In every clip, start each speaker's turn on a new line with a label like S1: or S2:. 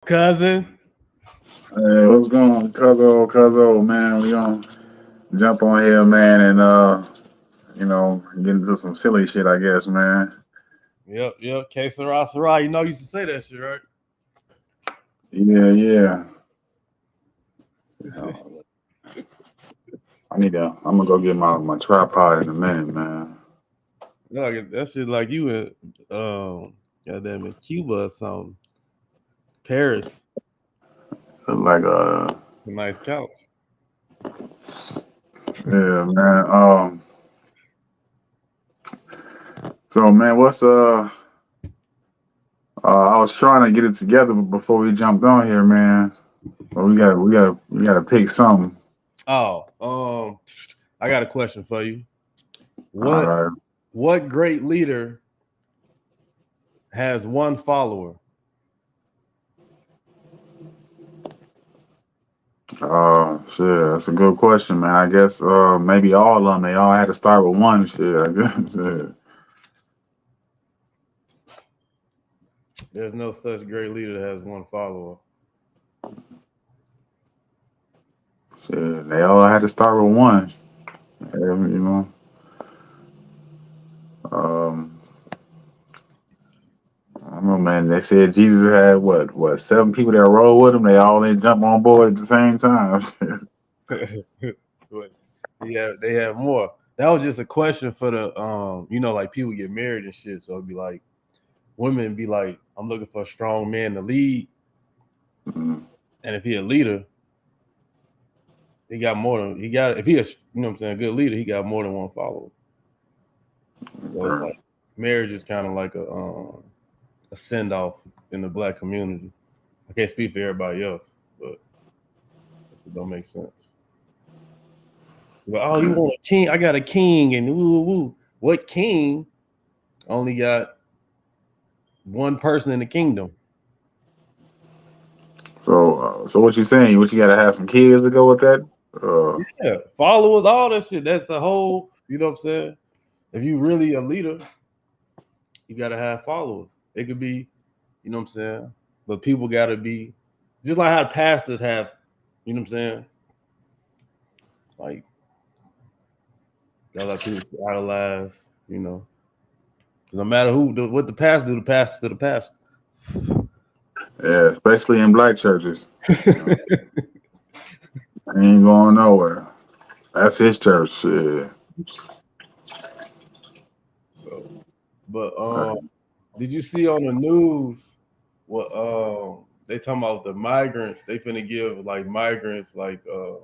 S1: Cousin.
S2: Hey, what's going on, Cuzzo, man? We gonna jump on here, man, and get into some silly shit, I guess, man.
S1: Yep. CASA RA SA RA. You know, you used to say that shit, right?
S2: Yeah, yeah. Uh, I'm gonna go get my tripod in a minute, man.
S1: Like that shit like you in goddamn in Cuba or something. Paris.
S2: Like,
S1: A nice couch.
S2: yeah, man. So, man, I was trying to get it together before we jumped on here, man. But we gotta pick something.
S1: Oh, I got a question for you.
S2: All
S1: What
S2: right.
S1: what great leader has one follower?
S2: Shit, that's a good question, man. I guess maybe all of them. They all had to start with one. Shit, I guess. Shit.
S1: There's no such great leader that has one follower.
S2: Shit, they all had to start with one. You know. Um, I don't know, man. They said Jesus had what 7 people that roll with him. They all didn't jump on board at the same time.
S1: But yeah, they have more. That was just a question for the like people get married and shit. So it'd be like women be like, I'm looking for a strong man to lead.
S2: Mhm.
S1: And if he a leader, he got more than he got if he a what I'm saying, a good leader, he got more than one follower. So it's like marriage is kind of like a send off in the black community. I can't speak for everybody else, but it don't make sense. But oh, you want a king? I got a king, and woo woo woo. What king only got one person in the kingdom?
S2: So what you saying? What you got to have some kids to go with that? Uh,
S1: Yeah, followers, all that shit. That's the whole. You know what I'm saying? If you really a leader, you gotta have followers. It could be, you know what I'm saying, but people gotta be just like how pastors have. You know what I'm saying? Like gotta let people idolize. No matter what the pastor do, the pastor to the pastor.
S2: yeah, especially in black churches. Uh, ain't going nowhere. That's his church. Shit.
S1: So, but
S2: Uh,
S1: did you see on the news what they talking about the migrants? They finna give like migrants like a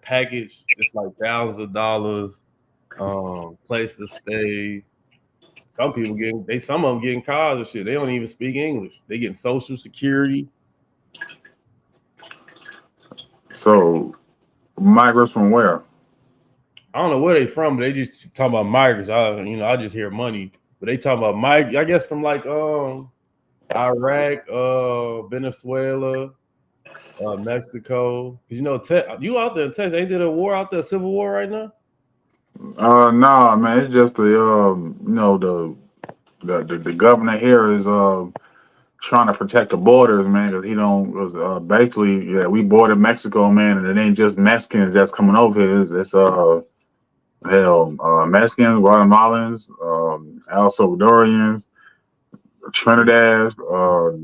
S1: package. It's like thousands of dollars, place to stay. Some people some of them getting cars and shit. They don't even speak English. They getting social security.
S2: so migrants from where?
S1: I don't know where they from, but they just talking about migrants. I just hear money, but they talking about I guess from like Iraq, Venezuela, Mexico. Cause you out there in Texas? Ain't there a war out there, a civil war right now?
S2: Nah, man. It's just the governor here is trying to protect the borders, man, because he don't was basically yeah we boarded Mexico, man, and it ain't just Mexicans that's coming over here. It's hell Mexicans, Guatemalans, El Salvadorians, Trinidad,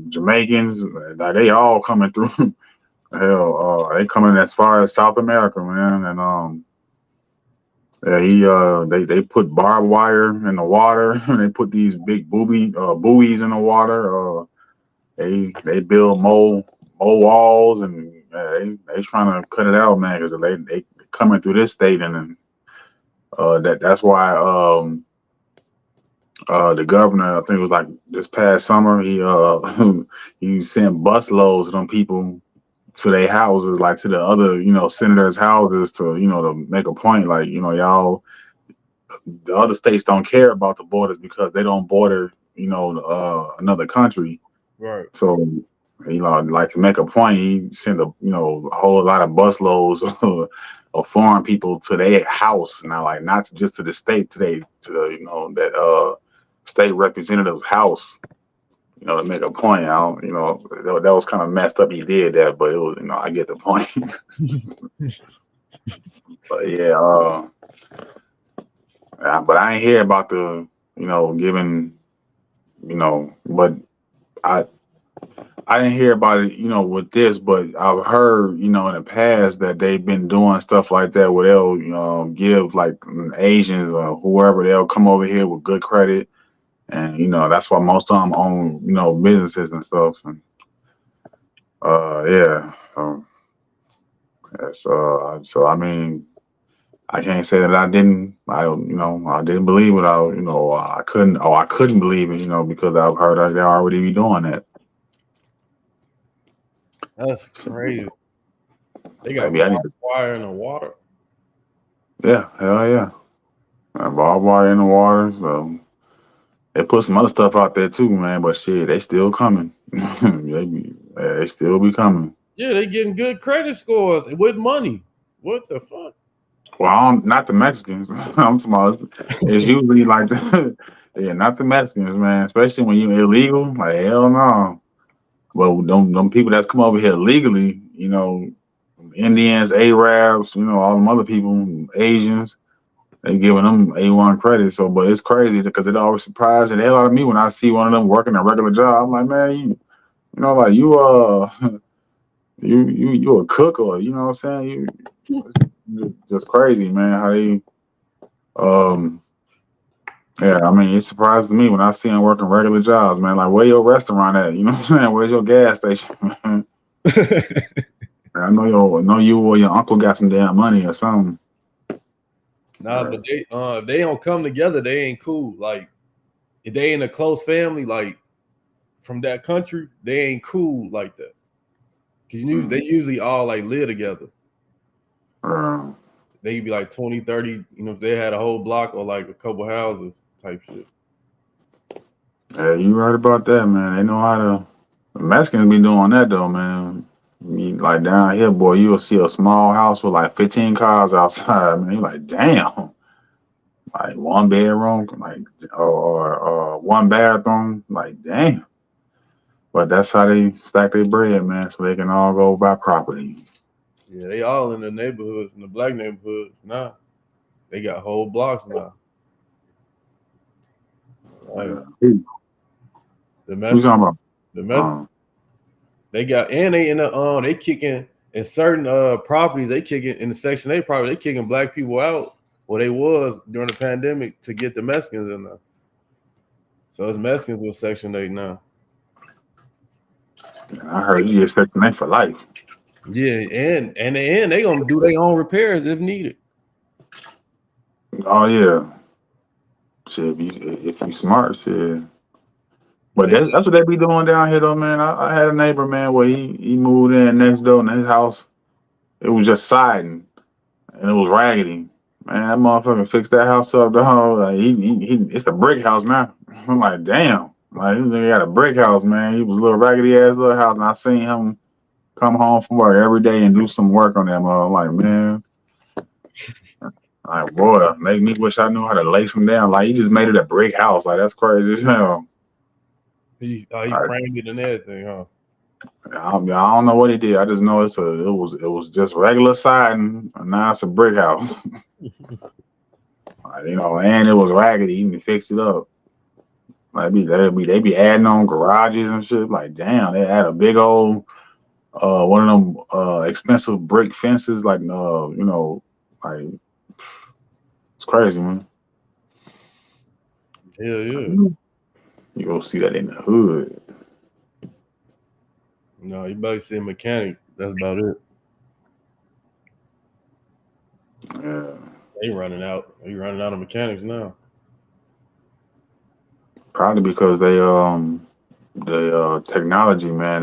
S2: Jamaicans. They all coming through. Hell, they coming as far as South America, man, and yeah, they put barbed wire in the water, and they put these big buoys in the water. They build more walls, and they trying to cut it out, man, because they coming through this state, and that's why the governor, I think it was like this past summer, he sent bus loads of them people to their houses, like to the other senators' houses, to make a point, like y'all, the other states don't care about the borders because they don't border another country.
S1: Right.
S2: So, like to make a point, he sent a whole lot of busloads of foreign people to their house now, like not just to the state, to the that state representative's house. to make a point. I don't, that was kind of messed up. He did that, but it was, I get the point. But yeah, but I ain't hear about the, giving, but I I didn't hear about it, with this, but I've heard, in the past that they've been doing stuff like that where they'll, give like Asians or whoever, they'll come over here with good credit. And, that's why most of them own, businesses and stuff. And, yeah. That's, so, I mean, I can't say that I don't, I didn't believe it. I couldn't believe it, because I've heard that they already be doing that.
S1: That's crazy. They got
S2: Maybe I need
S1: barbed
S2: to,
S1: wire in the water.
S2: yeah, hell yeah. Barbed wire in the water. So they put some other stuff out there too, man. But shit, they still coming. They still be coming.
S1: Yeah, they getting good credit scores with money. What the fuck?
S2: Well, not the Mexicans. I'm talking about it's usually like yeah, not the Mexicans, man. Especially when you illegal. Like hell no. But them people that's come over here legally, Indians, Arabs, all them other people, Asians. They giving them A1 credit. So, but it's crazy because it always surprises the hell out of me when I see one of them working a regular job. I'm like, man, like you a cook or what I'm saying? You just crazy, man. How they um yeah, I mean, it surprises me when I see them working regular jobs, man. Like, where your restaurant at? You know what I'm saying? Where's your gas station? I know you or your uncle got some damn money or something.
S1: Nah, but they if they don't come together, they ain't cool. Like if they in a close family, like from that country, they ain't cool like that. Cause they usually all like live together. They be like 20, 30, if they had a whole block or like a couple houses type shit.
S2: Yeah, you right about that, man. They know how to. The Mexicans be doing that though, man. Like down here, boy, you'll see a small house with like 15 cars outside, man. You like, damn. Like one bedroom, like or one bathroom, like damn. But that's how they stack their bread, man, so they can all go buy property.
S1: Yeah, they all in the neighborhoods, in the black neighborhoods now. They got whole blocks now. Like the
S2: Who's
S1: mess,
S2: talking about?
S1: the mess. They got and they in the they kicking in certain properties. They kicking in the Section 8 property. They kicking black people out. Well, they was during the pandemic to get the Mexicans in there. So it's Mexicans with Section 8 now.
S2: I heard you get Section 8 for life.
S1: Yeah, and in the end, they gonna do their own repairs if needed.
S2: Oh yeah. Shit, if you smart, shit. But that's what they be doing down here though, man. I had a neighbor, man, where he moved in next door in his house. It was just siding and it was raggedy. Man, that motherfucker fixed that house up, dog. Like it's a brick house now. I'm like, damn. Like this nigga got a brick house, man. He was a little raggedy ass little house, and I seen him come home from work every day and do some work on that mother. I'm like, man, like boy, make me wish I knew how to lace him down. Like he just made it a brick house. Like that's crazy as hell.
S1: He framed it and everything, huh?
S2: I don't know what he did. I just know it was just regular siding, and now it's a brick house. Like, and it was raggedy. He fixed it up. Like they be adding on garages and shit. Like damn, they had a big old one of them expensive brick fences. Like like it's crazy, man.
S1: Hell yeah.
S2: You go see that in the hood.
S1: No, you better see a mechanic. That's about it.
S2: Yeah.
S1: They running out. They running out of mechanics now.
S2: Probably because the technology, man,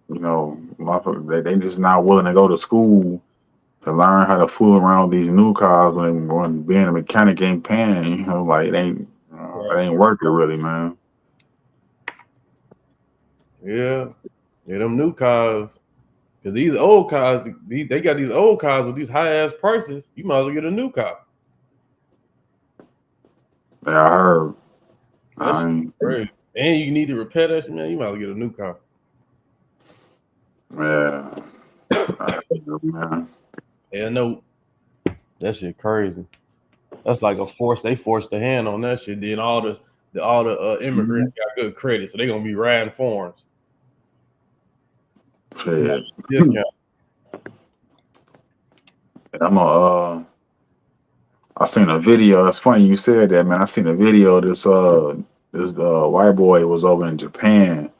S2: motherfuckers, they just not willing to go to school to learn how to fool around with these new cars when being a mechanic ain't paying, like it ain't worth it really, man.
S1: Yeah. Yeah, them new cars. Because these old cars, they got these old cars with these high ass prices. You might as well get a new car.
S2: Yeah, I heard.
S1: That's great. And you need to repair that shit, man. You might as well get a new car.
S2: Yeah. Man.
S1: Yeah, no, that shit crazy. That's like a force. They forced the hand on that shit. Then all the immigrants got good credit, so they gonna be riding foreigns.
S2: Shit.
S1: Discount.
S2: I seen a video. It's funny you said that, man. I seen a video. This white boy was over in Japan,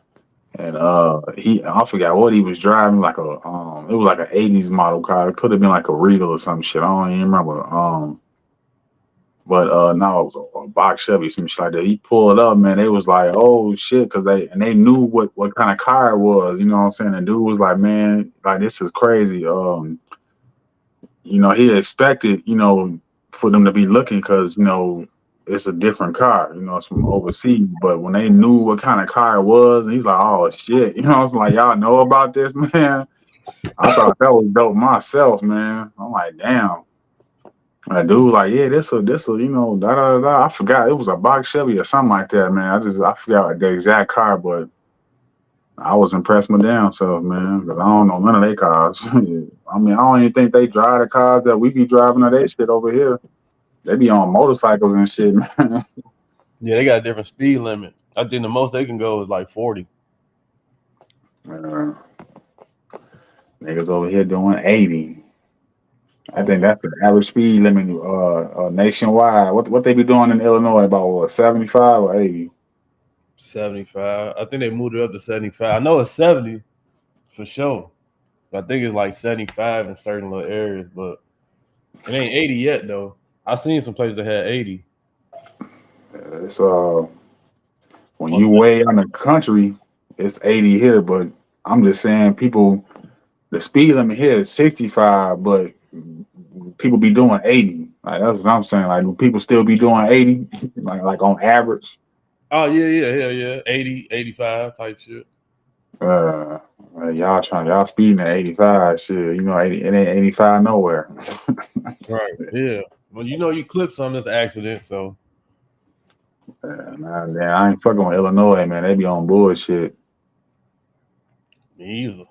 S2: and I forgot what he was driving, like it was like an '80s model car. It could have been like a Regal or some shit. I don't even remember. But no, it was a box Chevy, some shit like that. He pulled up, man. They was like, "Oh shit," because they knew what kind of car it was. You know what I'm saying? The dude was like, "Man, like this is crazy." He expected, for them to be looking because it's a different car. It's from overseas. But when they knew what kind of car it was, he's like, "Oh shit!" I was like, "Y'all know about this, man?" I thought that was dope myself, man. I'm like, "Damn." That dude, like, yeah, this'll, da da da. I forgot it was a box Chevy or something like that, man. I forgot the exact car, but I was impressed with damn self, man. Because I don't know none of their cars. I mean, I don't even think they drive the cars that we be driving or they shit over here. They be on motorcycles and shit, man.
S1: Yeah, they got a different speed limit. I think the most they can go is like 40.
S2: Niggas over here doing 80. I think
S1: Yeah.
S2: that's the average speed limit nationwide. What they be doing in Illinois, about what, 75 or 80?
S1: 75. I think they moved it up to 75. I know it's 70 for sure. I think it's like 75 in certain little areas, but it ain't 80 yet though. I seen some places that had 80.
S2: It's when
S1: Or
S2: you weigh on the country, it's 80 here, but I'm just saying the speed limit here is 65, but people be doing 80. Like that's what I'm saying. Like do people still be doing 80, like on average.
S1: Oh yeah. 80, 85 type shit.
S2: Uh, y'all speeding at 85. Shit, 80, it ain't 85 nowhere.
S1: Right. Yeah. Well, you clip some this accident, so
S2: Nah, man, I ain't fucking with Illinois, man. They be on bullshit.
S1: me either.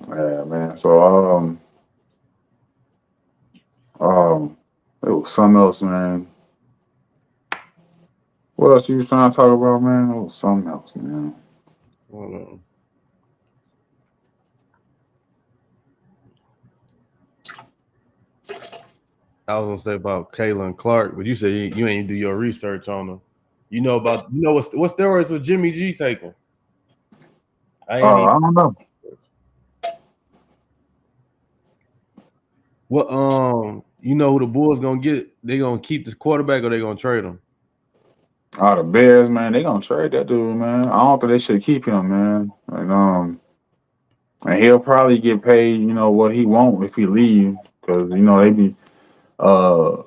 S2: Yeah, man. So it was something else, man. What else you was trying to talk about, man? It was something else, man.
S1: Hold on. I was gonna say about Kayla and Clark, but you said you ain't do your research on them. What steroids was Jimmy G taking? I ain't even
S2: I don't know.
S1: what who the Bulls gonna get? They gonna keep this quarterback or they gonna trade him?
S2: Oh, the Bears, man, they gonna trade that dude, man. I don't think they should keep him, man. And he'll probably get paid, what he want if he leave, because they be uh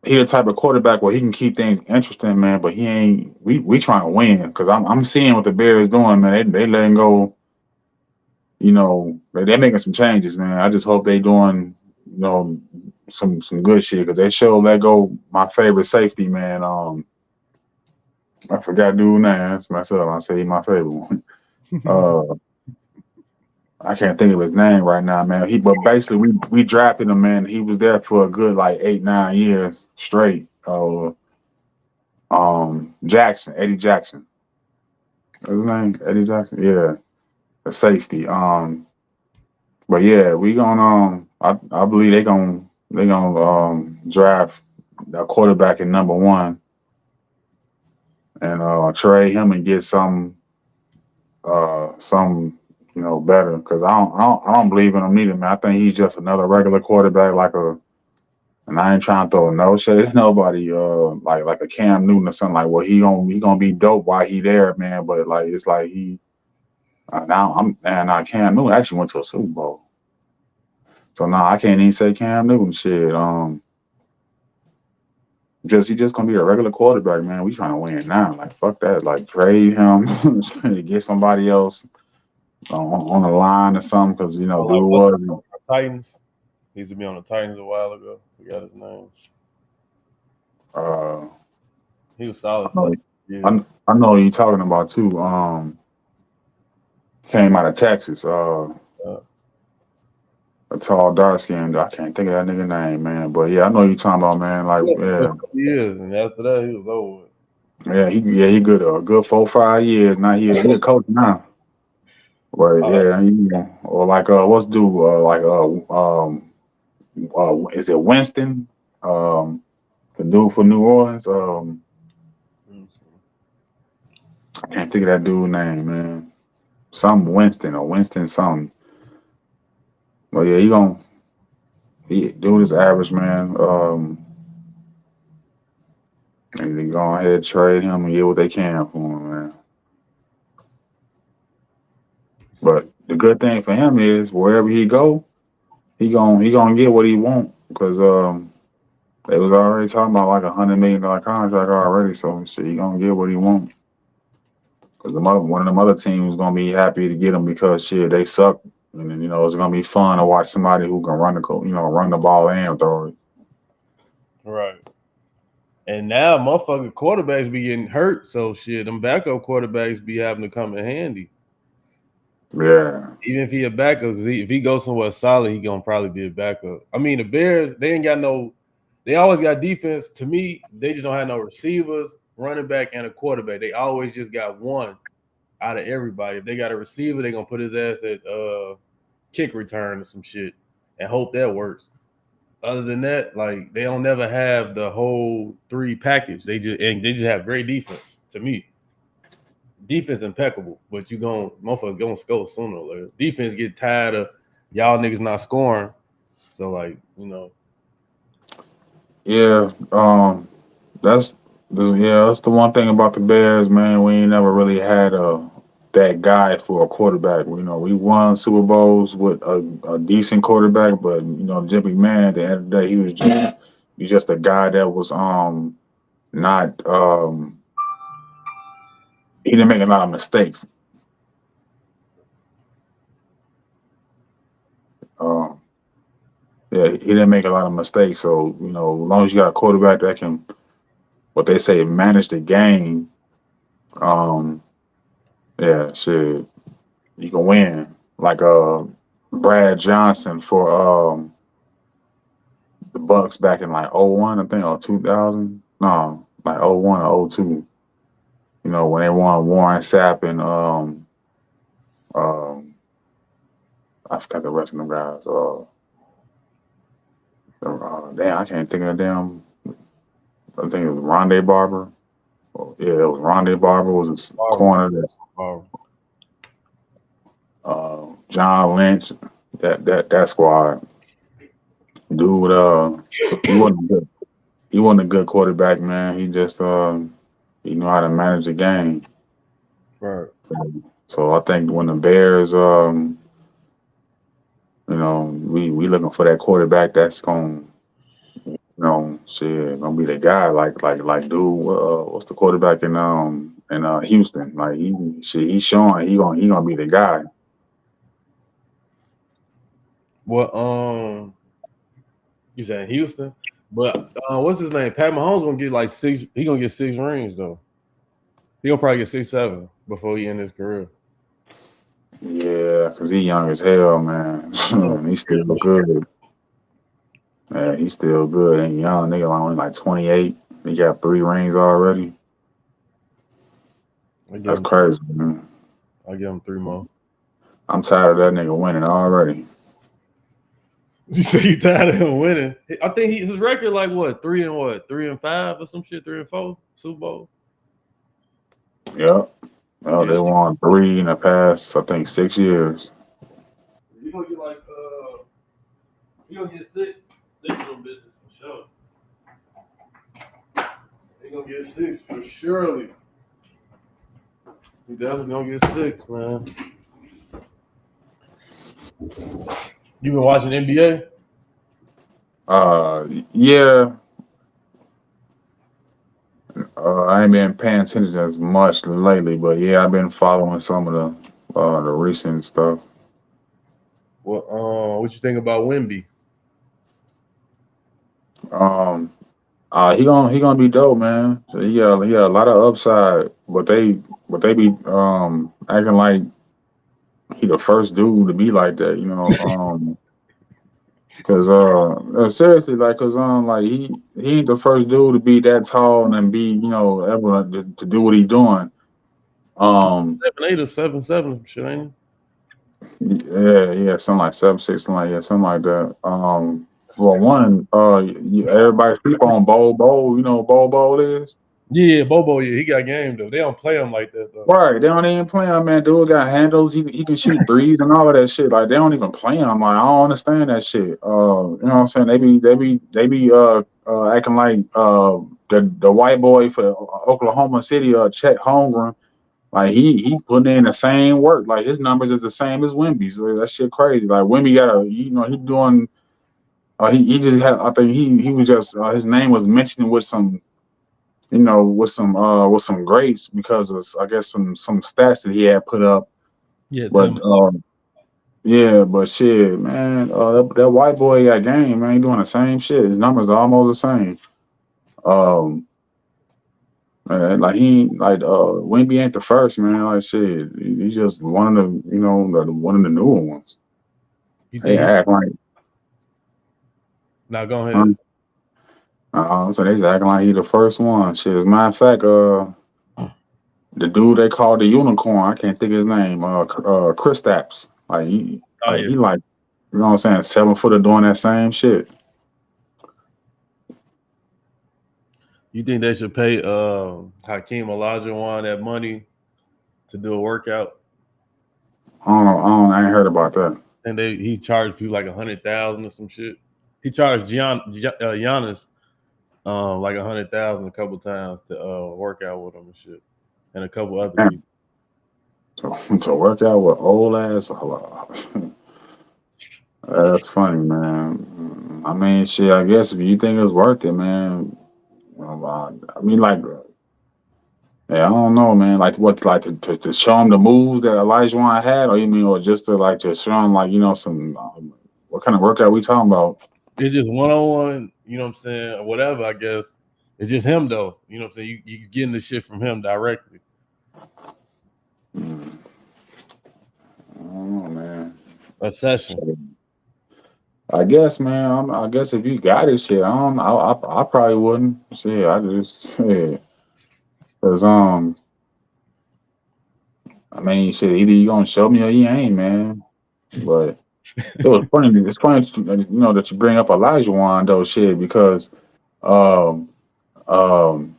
S2: he the type of quarterback where he can keep things interesting, man. But he ain't. We trying to win because I'm seeing what the Bears doing, man. They letting go. They making some changes, man. I just hope they doing some good shit because they show let go my favorite safety, man. I forgot dude name. That's messed up. I say he my favorite one. Uh, I can't think of his name right now, man. But basically we drafted him, man. He was there for a good like 8-9 years straight. Jackson, Eddie Jackson. What's his name? Eddie Jackson. Yeah, a safety. But yeah, we gonna I believe they gonna draft a quarterback in number one and trade him and get some better because I don't believe in him neither, man. I think he's just another regular quarterback and I ain't trying to throw no shade at nobody like a Cam Newton or something like well he gonna be dope while he there, man. But like it's like he now Cam Newton actually went to a Super Bowl. So now I can't even say Cam Newton shit. He just gonna be a regular quarterback, man. We trying to win now. Like fuck that. Like trade him, get somebody else on the line or something. Because dude
S1: Like what's
S2: was
S1: the Titans? He used to be on the Titans a while ago. Forgot his name.
S2: uh
S1: He was solid
S2: I know,
S1: for years.
S2: I know who you talking about too. Came out of Texas.
S1: Uh,
S2: A tall, dark skinned. I can't think of that nigga name, man. But yeah, I know you talking about, man. Like,
S1: for a
S2: yeah,
S1: couple years, and after that, he was over with.
S2: he good. A good 4 5 years. Now he a coach now. But
S1: Uh,
S2: yeah, or like what's due? Is it Winston? The dude for New Orleans. I can't think of that dude's name, man. Some Winston or Winston something. But yeah, he dude is average, man. And they go ahead and trade him and get what they can for him, man. But the good thing for him is wherever he go, he gonna get what he want because they was already talking about like $100 million contract already, so shit, he gonna get what he want. Because one of them other teams gonna be happy to get him because shit they suck, and then, it's gonna be fun to watch somebody who can run the ball and throw it.
S1: right. And now motherfucking quarterbacks be getting hurt, so shit, them backup quarterbacks be having to come in handy.
S2: Yeah,
S1: Even if he a backup, because if he goes somewhere solid, he gonna probably be a backup. I mean, the Bears, they ain't got no. They always got defense. To me, they just don't have no receivers, running back, and a quarterback. They always just got one out of everybody. If they got a receiver, they gonna put his ass at kick return or some shit and hope that works. Other than that, like they don't never have the whole three package. They just have great defense. To me, defense impeccable, but motherfuckers gonna score sooner or later. Defense get tired of y'all niggas not scoring, so like
S2: yeah. That's the one thing about the Bears, man. We ain't never really had that guy for a quarterback. We won Super Bowls with a decent quarterback, but Jimmy Man, at the end of the day, he was just a guy that was not he didn't make a lot of mistakes. Um, yeah, he didn't make a lot of mistakes. So as long as you got a quarterback that can, what they say, manage the game, um, yeah, shit, you can win. Like Brad Johnson for the Bucks back in like '01, I think, or 2000. No, like '01 or '02. When they won Warren Sapp and um I forgot the rest of them guys. Damn, I can't think of them. I think it was Rondé Barber. Oh, yeah, it was Rondé Barber was a corner. That's John Lynch. That squad. Dude, he wasn't good. He wasn't a good quarterback, man. He just he knew how to manage the game.
S1: right.
S2: So I think when the Bears, we looking for that quarterback that's going, shit, gonna be the guy. Like, dude, what's the quarterback in Houston? Like he's showing he gonna be the guy.
S1: Well, you saying Houston, but what's his name? Pat Mahomes gonna get like six. He gonna get 6 rings though. He gonna probably get 6, 7 before he end his career.
S2: Yeah, cause he young as hell, man.
S1: Yeah.
S2: He's still good. Man, he's still good. And young nigga, only like 28. He got 3 rings already.
S1: I give
S2: That's
S1: him.
S2: crazy, man.
S1: I give him 3 more.
S2: I'm tired of that nigga winning already.
S1: You say you tired of him winning? I think his record like what 3-5 or some shit, 3-4 Super Bowl.
S2: Yep. Well,
S1: Yeah,
S2: they won 3 in the past, I think, 6 years.
S1: you gonna get like you gonna get six of them bitches for sure. He gonna get 6 for surely. He definitely gonna get 6, man. You been watching NBA?
S2: Yeah. I ain't been paying attention as much lately, but yeah, I've been following some of the recent stuff.
S1: Well, what you think about Wimby?
S2: Um, He gonna be dope, man. So he got a lot of upside, but they be acting like he the first dude to be like that, cause seriously, like, cause like he ain't the first dude to be that tall and be ever to do what he doing. Um,
S1: 7'8" or 7'7" shit, ain't
S2: yeah, something like 7'6", something like, yeah, something like that. For one, everybody sleep on Bol. You know what Bol is?
S1: he? Yeah, Bobo, yeah, he got game though. They don't play him like that though.
S2: Right, they don't even play him, man. Dude got handles. He can shoot threes and all of that shit. Like they don't even play him. Like I don't understand that shit. You know what I'm saying? They be acting like the white boy for Oklahoma City, Chet Holmgren. Like he putting in the same work. Like his numbers is the same as Wemby's. So that shit crazy. Like Wemby got he doing. He just had. I think he was just his name was mentioned with some with some grades because of I guess some stats that he had put up.
S1: Yeah,
S2: But
S1: Tim.
S2: yeah, but shit, man, that white boy got game, man. He doing the same shit. His numbers are almost the same. Um, like he like Wemby ain't the first, man. Like shit, he's just one of the one of the newer ones.
S1: You
S2: They
S1: think?
S2: act like
S1: Now go
S2: huh?
S1: ahead.
S2: So they just acting like he the first one. Shit, as a matter of fact, the dude they called the unicorn. I can't think of his name. Kristaps.
S1: Oh yeah.
S2: He like, you know what I'm saying, 7 footer doing that same shit.
S1: You think they should pay Hakeem Olajuwon that money to do a workout?
S2: I ain't heard about that.
S1: And he charged people like 100,000 or some shit. He charged Giannis like 100,000 a couple times to work out with him and shit, and a couple other
S2: Damn,
S1: people.
S2: to work out with old ass. That's funny, man. I mean, shit. I guess if you think it's worth it, man. I mean, like, yeah, I don't know, man. Like, what, like to show him the moves that Elijah had, or you mean, or just to show him, like, some what kind of workout we talking about?
S1: It's just one on one, you know what I'm saying, or whatever. I guess it's just him though. You know what I'm saying. You getting the shit from him directly.
S2: Mm, I don't know, man.
S1: A session.
S2: Shit. I guess, man. I guess if you got it, shit, I don't. I probably wouldn't. Shit, I just, yeah. Cause I mean, shit. Either you gonna show me or you ain't, man. But it was funny. It's funny, that you bring up Elijah though, shit, because um um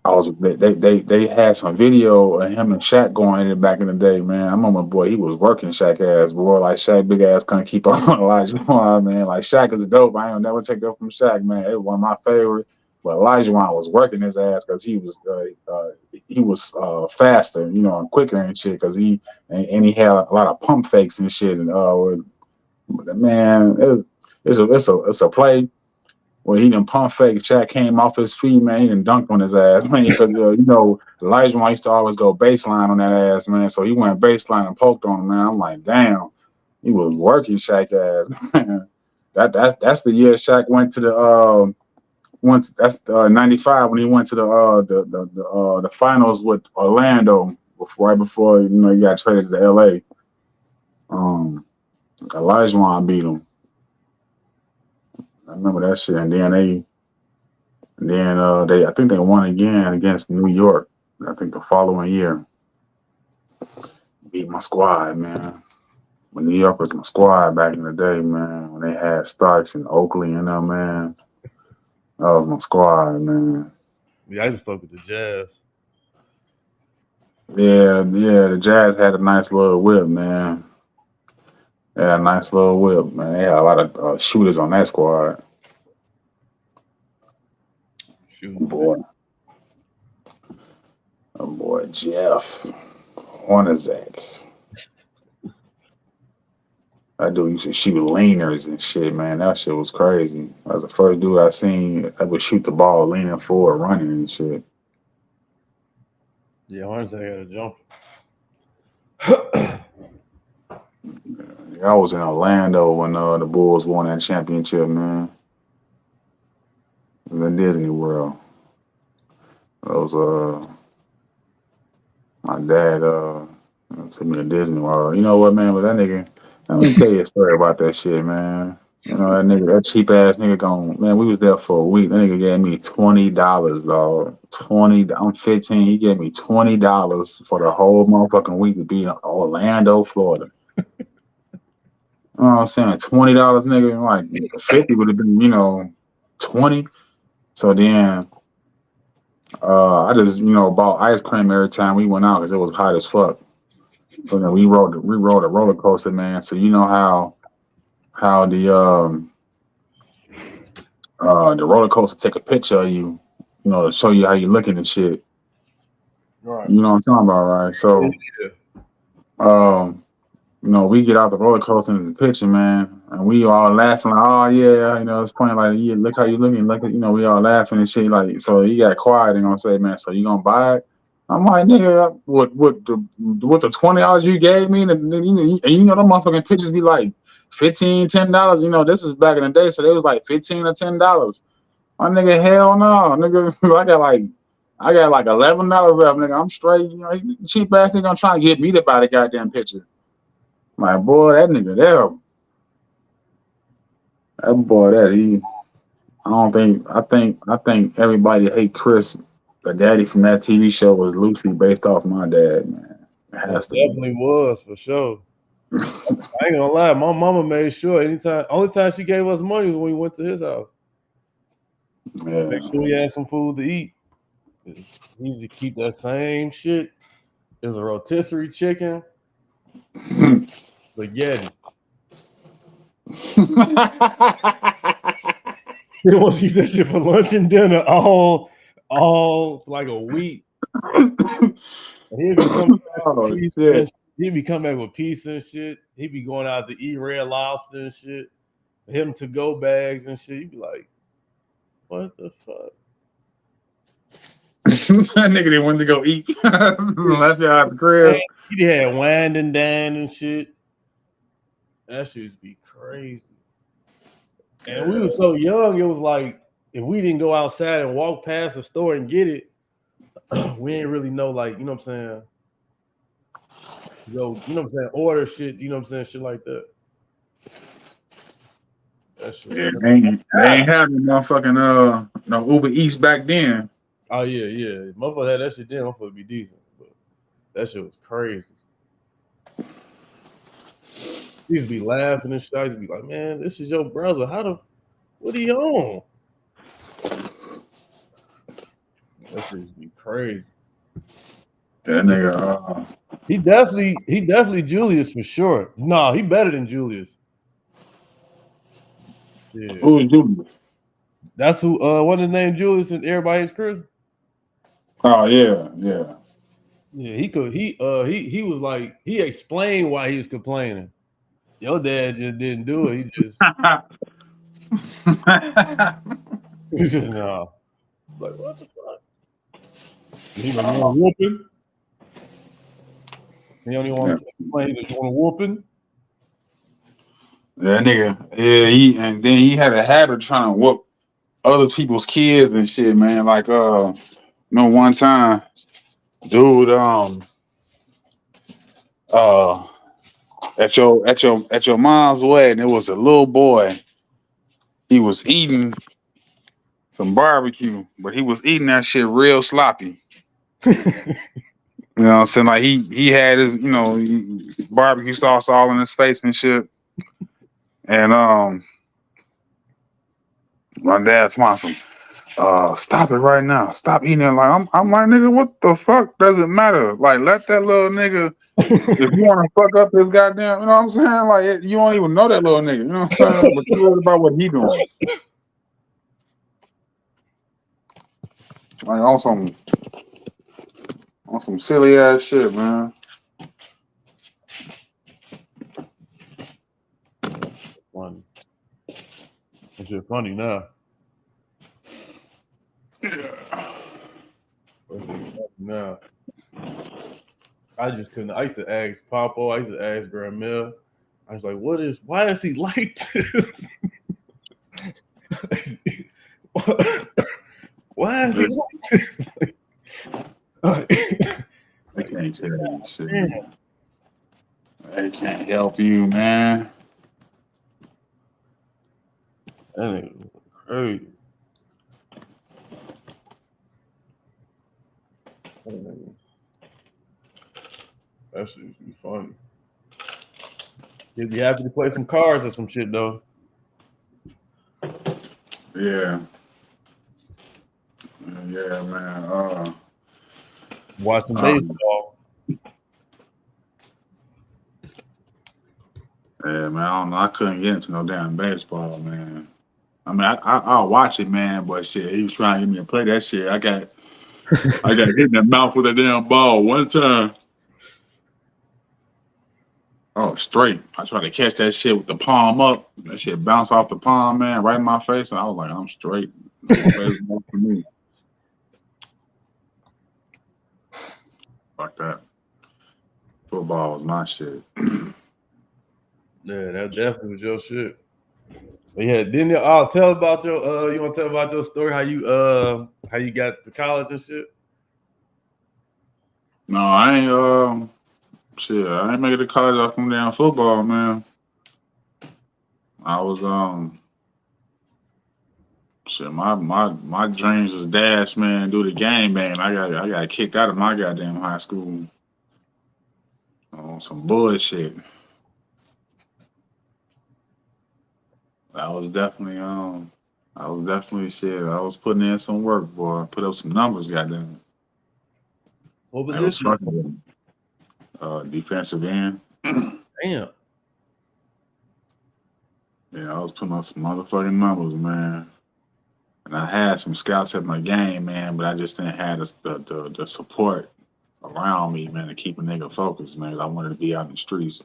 S2: I was they had some video of him and Shaq going in it back in the day, man. I remember, boy, he was working Shaq ass, boy. Like Shaq big ass couldn't keep up on Elijah man. Like Shaq is dope. I ain't never take that from Shaq, man. It was one of my favorite. But Elijah was working his ass because he was faster, and quicker and shit. Because and he had a lot of pump fakes and shit. And man, it's a play where he done pump fake. Shaq came off his feet, man. He done dunked on his ass, man. Because Elijah used to always go baseline on that ass, man. So he went baseline and poked on him, man. I'm like, damn, he was working Shaq ass. Man. That's the year Shaq went to the that's 95 when he went to the finals with Orlando right before he got traded to LA. Elijah beat him. I remember that shit, and then they I think they won again against New York. I think the following year. Beat my squad, man. When New York was my squad back in the day, man. When they had Starks and Oakley and them, man. That was my squad, man.
S1: Yeah, I just fuck with the Jazz.
S2: Yeah, the Jazz had a nice little whip, man. They had a nice little whip, man. They had a lot of shooters on that squad.
S1: Shooting the
S2: Boy, boy, Jeff Hornacek. That dude used to shoot leaners and shit, man. That shit was crazy. That was the first dude I seen that would shoot the ball leaning forward, running and shit.
S1: yeah, Hornets I got a jumper.
S2: I was in Orlando when the Bulls won that championship, man. in Disney World. Those my dad took me to Disney World. You know what, man? But that nigga, let me tell you a story about that shit, man. You know that nigga, that cheap ass nigga gone. Man, we was there for a week. That nigga gave me $20, dog. 20. I'm 15. He gave me $20 for the whole motherfucking week to be in Orlando, Florida. You know what I'm saying? $20, nigga. Like 50 would have been, 20. So then, I just, bought ice cream every time we went out because it was hot as fuck. So then we rode a roller coaster, man. So you know how the roller coaster take a picture of you, to show you how you looking and shit.
S1: Right.
S2: You know what I'm talking about, right? So, um, we get out the roller coaster in the picture, man, and we all laughing like, oh yeah, it's funny, like, yeah, look how you looking, look at, we all laughing and shit, like, so he got quiet and gonna say, man, so you gonna buy it? I'm like, nigga, what the $20 you gave me, and them motherfucking pictures be like $15, $10. This is back in the day, so they was like $15 or $10. My nigga, hell no, nigga, I got like $11 left, nigga. I'm straight. Cheap ass nigga, gonna try and get me to buy the goddamn picture. My boy, that nigga there, that boy, that he. I don't think. I think everybody hate Chris, the daddy from that TV show, was loosely based off my dad, man. It
S1: It
S2: has to be.
S1: definitely was for sure. I ain't gonna lie, my mama made sure only time she gave us money was when we went to his house.
S2: Yeah.
S1: Make sure we had some food to eat. He used to keep that same shit. It was a rotisserie chicken, spaghetti. He wants to eat that shit for lunch and dinner all like a week. He'd be coming back with
S2: Oh
S1: pizza
S2: shit.
S1: and he'd be coming back with pizza and shit. He'd be going out to eat Red Lobster and shit. Him to go bags and shit. You'd be like, what the fuck?
S2: That nigga didn't want to go eat. Left y'all at the crib.
S1: Man, he had wine and dine and shit. That shit used to be crazy. And we were so young, it was like if we didn't go outside and walk past the store and get it, we didn't really know, like, you know what I'm saying? Go, you know what I'm saying? Order shit, you know what I'm saying? Shit like that. That shit.
S2: Yeah, they ain't had no motherfucking no Uber Eats back then.
S1: Oh yeah. Motherfucker had that shit then, motherfucker be decent. But that shit was crazy. He used to be laughing and shit. I used to be like, man, this is your brother. What are you on? That shit used to be crazy.
S2: That nigga.
S1: He definitely Julius for sure. No, he better than Julius. Yeah.
S2: Who is Julius?
S1: That's who what his name, Julius, and everybody's Chris.
S2: Oh yeah.
S1: Yeah, he was like, he explained why he was complaining. Your dad just didn't do it. He's just no. Like, what the fuck? He don't want a whooping. He only want to explain that you want a whooping.
S2: That nigga. Yeah, and then he had a habit of trying to whoop other people's kids and shit, man. Like one time, dude, at your mom's wedding, it was a little boy. He was eating some barbecue, but he was eating that shit real sloppy. You know what I'm saying? Like he had his, barbecue sauce all in his face and shit. And my dad's awesome. Stop it right now. Stop eating it. Like I'm like, nigga, what the fuck does it matter? Like, let that little nigga, if you want to fuck up his goddamn, you know what I'm saying? Like, you don't even know that little nigga, you know what I'm saying? But you worried about what he doing. Like on some silly ass shit, man.
S1: Funny. That shit funny now.
S2: Yeah.
S1: That shit funny now. I just couldn't. I used to ask Papo. I used to ask Grandma. I was like, why is he like this? Why is he like this?
S2: I can't tell you shit. Man. They can't help you, man.
S1: That nigga crazy. That shit used to be funny. He'd be happy to play some cards or some shit though.
S2: Yeah. Yeah, man.
S1: Watch some baseball.
S2: Yeah, man. I don't know. I couldn't get into no damn baseball, man. I mean, I'll watch it, man. But shit, he was trying to get me to play that shit. I got hit in the mouth with a damn ball one time. Oh, straight. I tried to catch that shit with the palm up. That shit bounced off the palm, man, right in my face. And I was like, I'm straight. No baseball for me. Fuck that. Football was my shit.
S1: Yeah, that definitely was your shit. But yeah, didn't you tell about your you want to tell about your story, how you got to college and shit?
S2: No, I ain't shit, I ain't make it to college off from damn football, man. I was shit, my dreams was dash, man, do the game, man. I got kicked out of my goddamn high school on some bullshit. I was definitely shit. I was putting in some work, boy. I put up some numbers, goddamn.
S1: What was
S2: I was
S1: this?
S2: fucking defensive end.
S1: Damn.
S2: Yeah, I was putting up some motherfucking numbers, man. And I had some scouts at my game, man, but I just didn't have the support around me, man, to keep a nigga focused, man. I wanted to be out in the streets.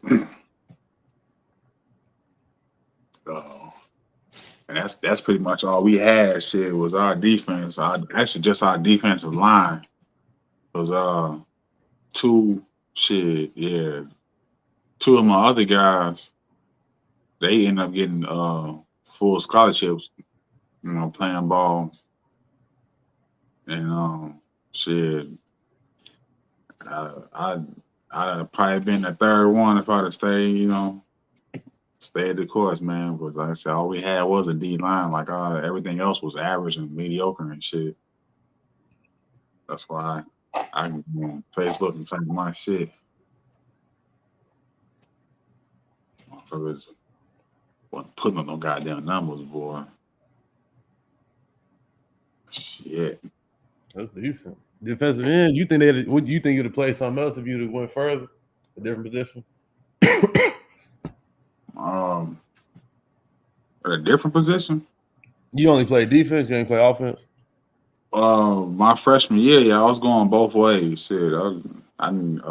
S2: And that's pretty much all we had. Shit was our defense. Actually, just our defensive line was two shit. Yeah, two of my other guys, they ended up getting full scholarships. You know, playing ball and shit. I'd have probably been the third one if I'd have stayed. You know, stayed the course, man. Because like I said, all we had was a D line. Like everything else was average and mediocre and shit. That's why I can go on Facebook and type my shit. Motherfuckers wasn't putting up no goddamn numbers, boy. Shit.
S1: That's decent. Defensive end, you think would you think you'd have played something else if you'd have went further, a different position?
S2: At a different position.
S1: You only play defense, you ain't play offense.
S2: My freshman year, yeah, I was going both ways. Shit, I ain't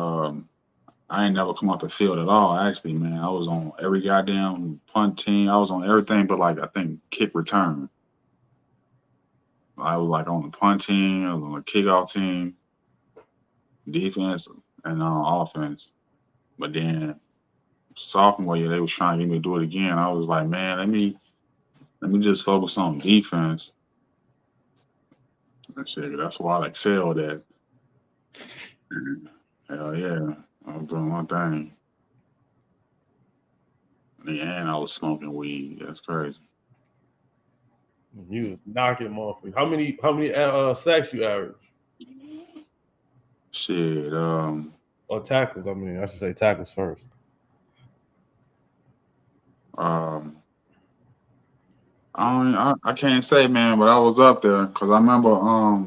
S2: never come off the field at all. Actually, man, I was on every goddamn punt team. I was on everything but like I think kick return. I was like on the punt team. I was on the kickoff team, defense, and offense. But then sophomore year, they was trying to get me to do it again. I was like, man, let me just focus on defense. And shit, that's why I excelled at. Hell yeah, I was doing one thing. And I was smoking weed. That's crazy.
S1: You was knocking motherfuckers. How many sacks you average?
S2: Shit.
S1: Or tackles? I mean, I should say tackles first.
S2: I can't say, man, but I was up there because I remember I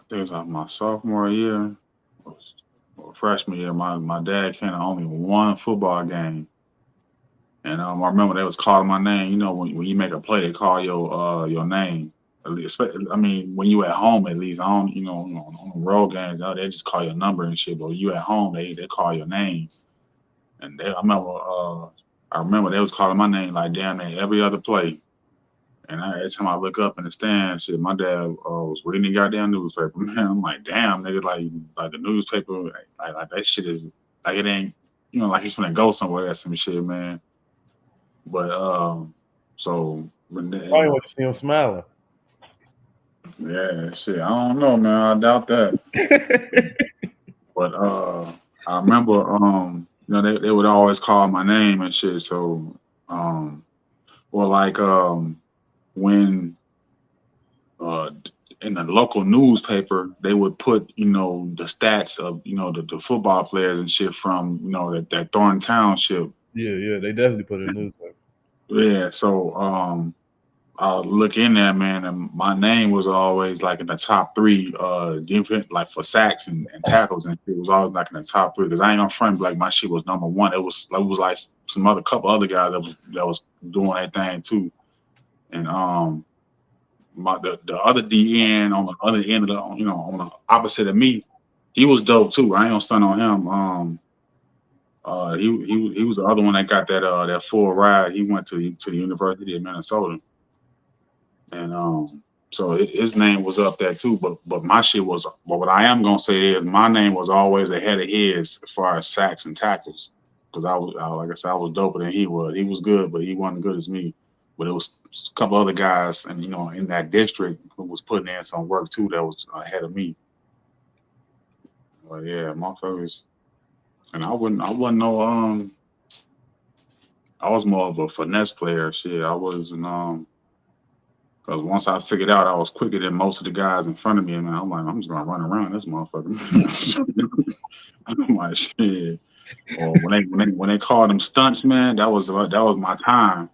S2: think it was like my sophomore year or freshman year. My dad came to only one football game, and I remember they was calling my name. You know, when you make a play, they call your name. I mean, when you at home, at least I don't, on the road games, they just call your number and shit. But when you at home, they call your name. And I remember they was calling my name like damn near every other play. And every time I look up in the stands, shit, my dad was reading the goddamn newspaper. Man, I'm like, damn, nigga, like the newspaper, like that shit is like it ain't, like he's gonna go somewhere or some shit, man. But so
S1: Probably want to see him smiling.
S2: yeah, shit. I don't know, man. I doubt that. But I remember they would always call my name and shit. So or like when uh in the local newspaper they would put the stats of the football players and shit from that Thornton Township.
S1: Yeah, they definitely put it in the newspaper.
S2: Yeah, so I'll look in there, man, and my name was always like in the top three, defense, like for sacks and tackles, and it was always like in the top three. Because I ain't gonna front like my shit was number one. It was like some other couple other guys that was doing that thing too. And the other DN on the other end of the on the opposite of me, he was dope too. I ain't gonna stun on him. He was the other one that got that full ride. He went to the University of Minnesota. And so his name was up there too. But my shit was. But what I am gonna say is my name was always ahead of his as far as sacks and tackles. Because like I said, I was doper than he was. He was good, but he wasn't good as me. But it was a couple other guys, and in that district who was putting in some work too that was ahead of me. But yeah, motherfuckers. And I wasn't no I was more of a finesse player. Shit, I wasn't because once I figured out I was quicker than most of the guys in front of me, and I'm like, I'm just gonna run around this motherfucker. I'm like, shit. Or when they called them stunts, man, that was my time.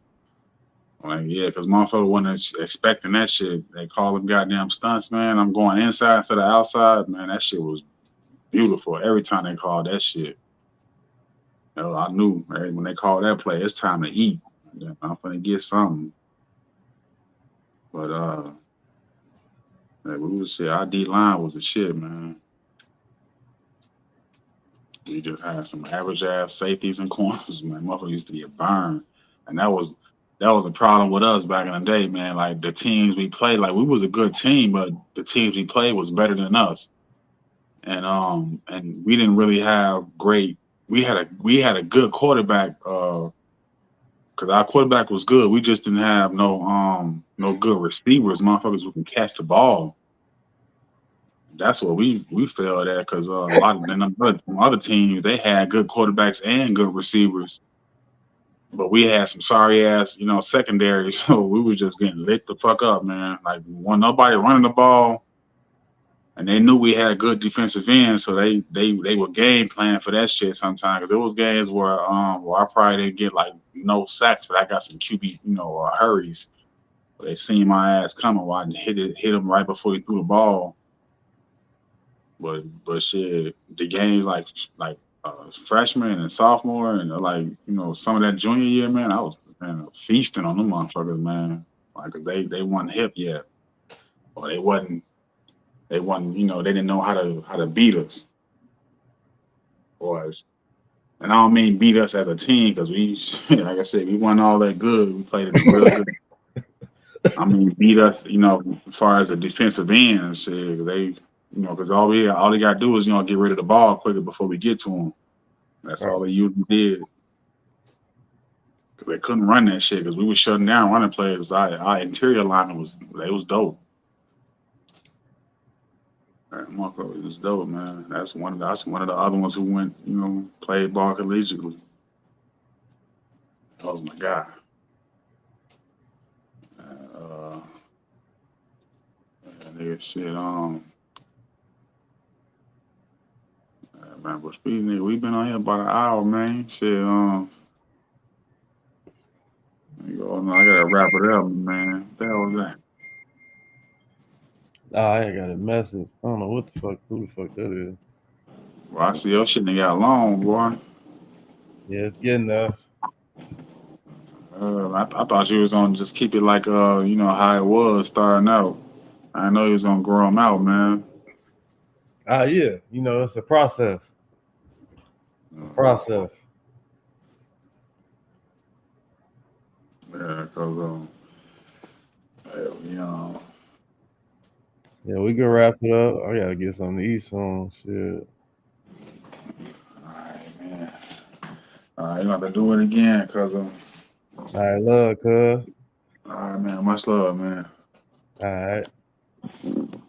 S2: Like, yeah, because motherfucker wasn't expecting that shit. They call them goddamn stunts, man. I'm going inside instead of outside, man. That shit was beautiful. Every time they called that shit, I knew when they called that play, it's time to eat. Yeah, I'm gonna get something. But we was shit. Our D line was the shit, man. We just had some average ass safeties and corners, man. Motherfucker used to get burned, and that was a problem with us back in the day, man. Like the teams we played, like we was a good team, but the teams we played was better than us, and we didn't really have great. We had a good quarterback, because our quarterback was good. We just didn't have no good receivers, motherfuckers who can catch the ball. That's what we failed at because a lot of them other teams they had good quarterbacks and good receivers, but we had some sorry ass secondary, so we were just getting lit the fuck up, man. Like when nobody running the ball, and they knew we had good defensive ends, so they were game plan for that shit sometimes. Cause there was games where I probably didn't get like no sacks, but I got some QB hurries. They seen my ass coming, while I hit him right before he threw the ball. But shit, the games like freshman and sophomore and like some of that junior year, man, I was feasting on them motherfuckers, man. Like 'cause they wasn't hip yet, or they wasn't they didn't know how to beat us, or and I don't mean beat us as a team because we like I said we wasn't all that good. We played at a real good. I mean beat us, as far as a defensive end and shit. 'Cause because all they got to do is get rid of the ball quicker before we get to them. That's
S1: Right.
S2: all they usually did. Cause they couldn't run that shit because we was shutting down running players. Our interior lineman was dope. That motherfucker was dope, man. That's one of the other ones who went, played ball collegiately. That was my guy. Uh, nigga, shit. Man, but speaking, nigga, we been on here about an hour, man. Shit. I gotta wrap it up, man. What the hell was that?
S1: I got a message. I don't know who the fuck that is.
S2: Well, I see your shit ain't got long, boy.
S1: Yeah, it's getting there.
S2: I thought you was gonna just keep it like how it was starting out. I know you was gonna grow them out, man.
S1: Yeah, it's a process. It's a process.
S2: Yeah, cause you know,
S1: Yeah, we can wrap it up. I gotta get something to eat soon. Shit.
S2: all right, man. You have to do it again, cause
S1: All right, love, cuz.
S2: All right, man. Much love, man.
S1: All right.